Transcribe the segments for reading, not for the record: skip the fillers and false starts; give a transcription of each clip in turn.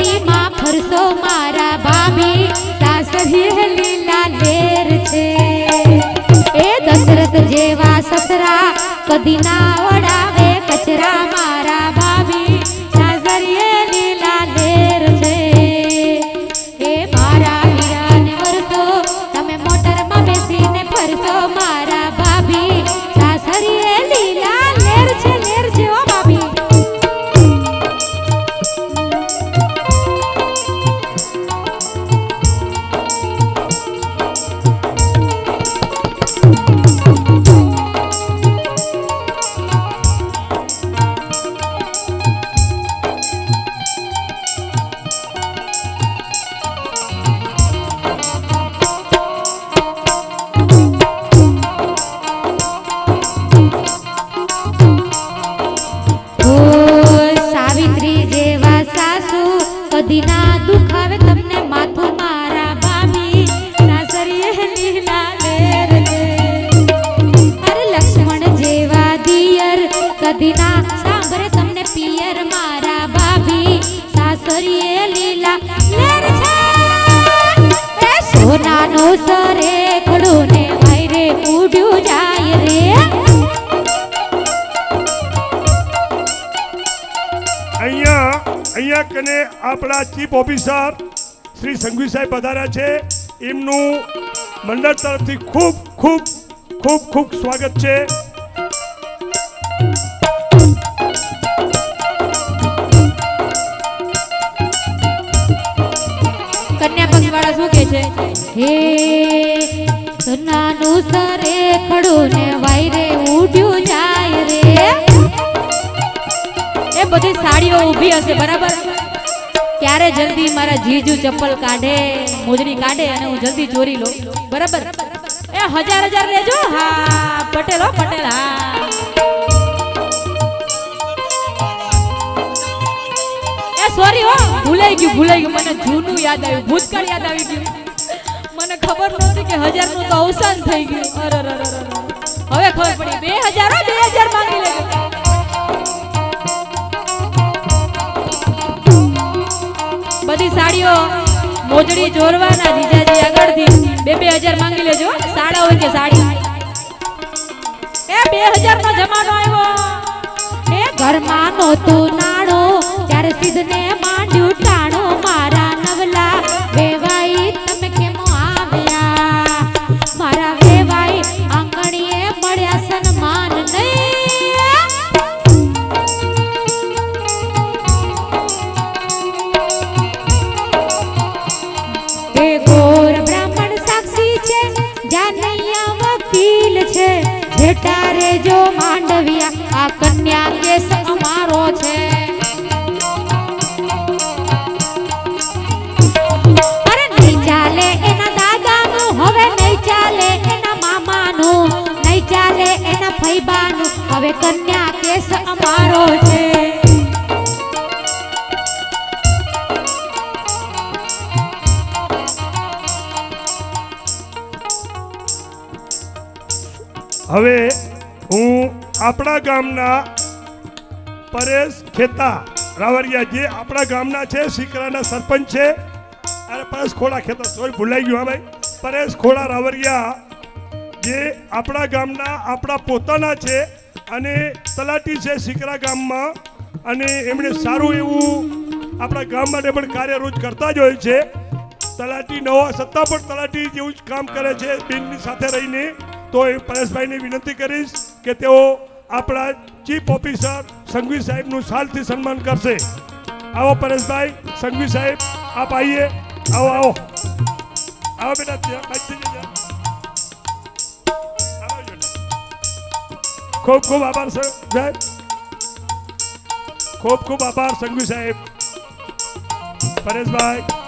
ગાડી માં ફરસો મારા ભાભી સાસરીએ લીલા લેર છે એ દશરથ જેવા સસરા કદી ના ઓડાવે કચરા મારા ભાભી સાસરીએ લીલા લેર છે એ મારા હીરાને વરસો તમે મોટરમાં બેસીને ફરસો મારા ભાભી સાસરીએ લીલા લેર છે ઓ ભાભી કદી ના દુખાવે તમને માથું મારા ભાભી સાસરીએ લીલા લેર લે અરે લક્ષ્મણ જેવા દિયર કદી ના સાંભળે તમને પિયર મારા ભાભી સાસરીએ લીલા લેર છે એ સોનાનો સરે ખડો ને વાયરે ઉડ્યું જાય રે અહીંયા કને આપણા ચીફ ઓફિસર શ્રી સંઘવી સાહેબ પધાર્યા છે એમનું મંડળ તરફથી ખૂબ ખૂબ ખૂબ ખૂબ સ્વાગત છે કન્યા પક્ષવાળા શું કહે છે હે સોનાનું સરે ખડું ને વાયરે ઉડ્યું જાય રે એ બધી સાડીઓ ઊભી હશે બરાબર ક્યારે જલ્દી મારા જીજુ ચપ્પલ કાઢે મોજડી કાઢે અને હું જલ્દી ચોરી લઉં બરાબર એ હજાર લેજો હા પટેલ હા એ સોરી હો ભૂલાઈ ગયું મને જૂનું યાદ આવ્યું ભૂતકાળ યાદ આવી ગયું મને ખબર નહોતી કે 1000 નું તો અવસાન થઈ ગયું અરે હવે ખબર પડી 2000 માંગી લેજો બધી સાડીઓ મોજડી જોરવાના જીજાજી આગળથી 2000 માંગી લેજો સાડા હોય કે સાડી એ 2000 નો જમાનો આવ્યો એ ઘરમાં નહોતું નાણો ત્યારે સિદ્ધને માંડ્યું ટાણો મારા નવલા વેવાઈ તમે કેમ આવ્યા મારા વેવાઈ આંગણીએ મળ્યા સન્માન નહીં જેટારે જો માંડવિયા આ કન્યા કેસ અમારો છે અરે નહીં ચાલે એના દાદાનું હવે નહીં ચાલે એના મામાનું નહીં ચાલે એના ફૈબાનું હવે કન્યા કેસ અમારો છે હવે હું આપણા ગામના પરેશ ખેતા રાવરિયા જે આપણા ગામના છે સિકરાના સરપંચ છે અને પરેશ ખોડા ખેતા સોરી ભૂલાઈ ગયું હા ભાઈ પરેશ ખોડા રાવરિયા જે આપણા ગામના આપણા પોતાના છે અને તલાટી છે સિકરા ગામમાં અને એમણે સારું એવું આપણા ગામ માટે પણ કાર્ય રોજ કરતા જ હોય છે તલાટી નવા સત્તા પણ તલાટી જેવું જ કામ કરે છે બેનની સાથે રહીને તો એ પરેશભાઈને વિનંતી કરીશ કે તેઓ આપણા ચીફ ઓફિસર સંઘવી સાહેબનું સાલથી સન્માન કરશે આવો પરેશભાઈ સંઘવી સાહેબ આપ આવીએ આવો બેટા ખૂબ ખૂબ આભાર સાહેબ ખૂબ આભાર સંઘવી સાહેબ પરેશભાઈ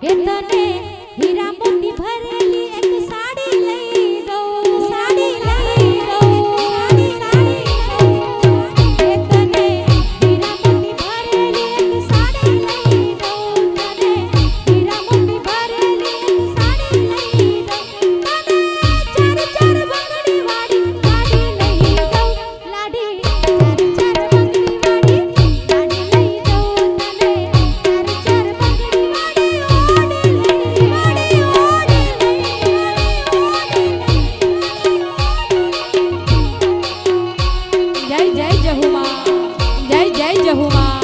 એ તને હીરા મોતી ભરેલી એક સાડી લઈ દઉં સાડી લઈ દઉં સાડી એ તને હીરા મોતી ભરેલી એક સાડી લઈ દઉં તને હીરા મોતી ભરેલી એક સાડી લઈ દઉં તને ચાર ચાર બંગડી વાળી ગાડી લઈ દઉં લાડી ચાર ચાર બંગડી વાળી ગાડી લઈ દઉં તને ચાર ચાર બંગડી વાળી ઓડી લઈ વાળી ઓડી લઈ જય જય જહુમા જય જય જહુમા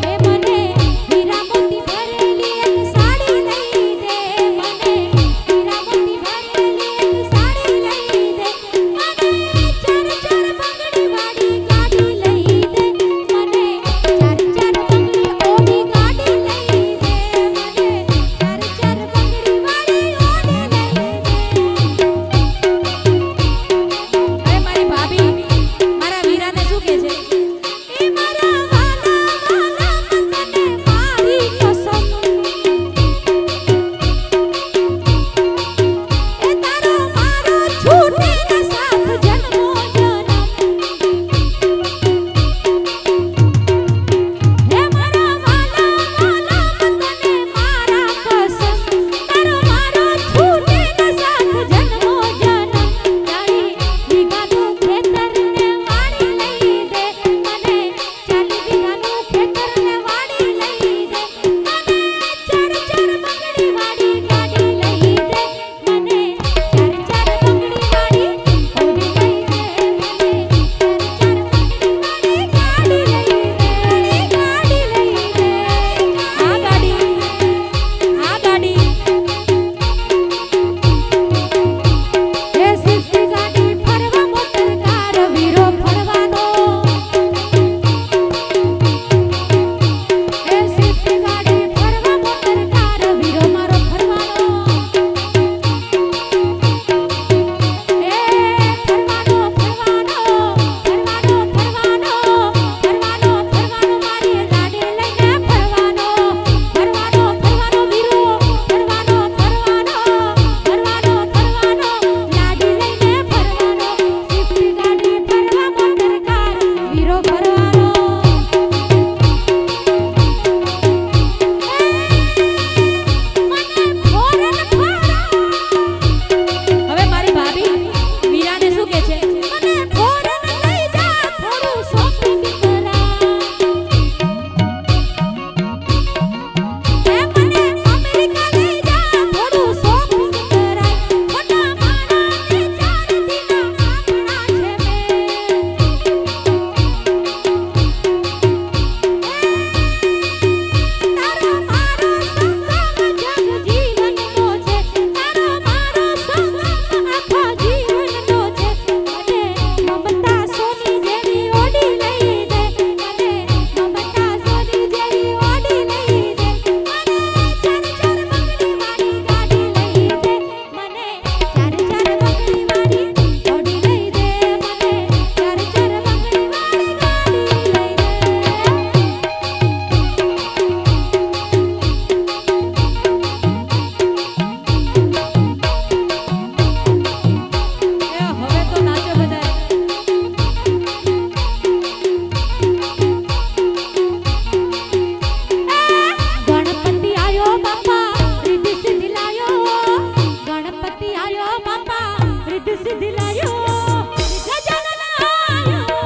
એ મને હીરા મોતી ભરેલી એક સાડી લઈ દે મને હીરા મોતી ભરેલી એક સાડી લઈ દે મને ચાર ચાર બંગડી વાળી ગાડી લઈ દે મને ચાર ચાર બંગડી ઓડી ગાડી લઈ દે મને ચાર ચાર બંગડી વાળી ઓડી લઈ દે અરે મારી ભાભી મારા વીરાને શું કહે છે એ મારા વાલા વાલા તને મારી કસમ એ તારો મારો છૂટે ન સાથ જન્મો જન્મ હે મારા વાલા વાલા તને મારા કસમ તારો મારો છૂટે ન સાથ જન્મો જન્મ તારી વીઘાનું ખેતર ને વાડી લઈ દે મને 40 વીઘાનું ખેતર ને વાડી લઈ દે મને ચાર ચાર બંગડી વાળી ગાડી લઈ દે મને ચાર ચાર બંગડી વાળી ઓડી લઈ દે મને ચાર ચાર બંગડી વાળી ગાડી લઈ દે ગાડી લઈ દે આ ગાડી એ સીધી ગાડી ફરવા મોટર કાર વીરો ફરવાનો એ સીધી ગાડી ફરવા મોટર કાર વીરો મારો ફરવાનો એ ફરવાનો ફરવાનો ફરવાનો ફરવાનો ફરવાનો ફરવાનો મારી ગાડી લઈને ફરવાનો ફરવાનો ફરવાનો વીરો ફરવાનો ફરવાનો ફરવાનો ફરવાનો ગાડી લઈને ફરવાનો સીધી ગાડી ફરવા મોટર કાર વીરો ફરવાનો મને ફોરન ફારા હવે મારી ભાભી વીરાને શું કહે છે મને ફોરન લઈ જા થોડું શોપિંગ કરા એ મને અમેરિકા લઈ જા થોડું શોપિંગ કરા મોટા માણાને 4 દિના આંગણા છે તારો મારો સંગમ જગ જીવનનો છે તારો મારો સંગમ આખો જીવનનો છે મને મમતા સોની જેવી ઓડી લઈ દે મને મમતા સોની જેવી ઓડી લઈ દે મને ચાર ચાર બંગડી વાળી ગાડી લઈ દે મને ચાર ચાર બંગડી વાળી ઓડી લઈ દે મને ચાર ચાર બંગડી વાળી ગાડી લઈ દે એ હવે તો નાચો બધાય ગણપતિ આયો બાપા રિદ્ધિ સિદ્ધિ લાયો ગણપતિ આયો બાપા રિદ્ધિ સિદ્ધિ લાયો ગજાનન આયો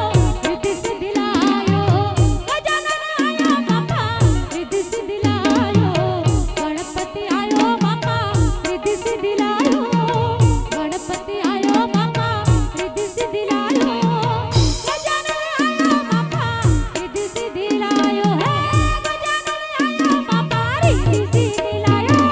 રિદ્ધિ સિદ્ધિ લાયો ગજાનન આયો બાપા રિદ્ધિ સિદ્ધિ લાયો ગણપતિ આયો બાપા રિદ્ધિ સિદ્ધિ લાયો ગણપતિ આયો બાપા રિદ્ધિ સિદ્ધિ લાયો ગજાનન આયો બાપા રિદ્ધિ સિદ્ધિ લાયો હે ગજાનન આયો બાપા રિદ્ધિ સિદ્ધિ લાયો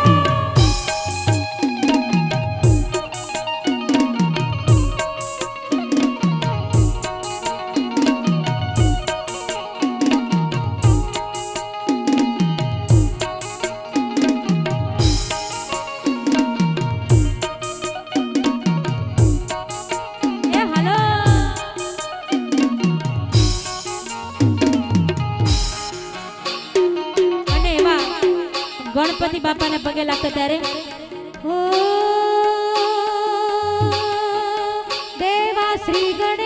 શ્રી ગણ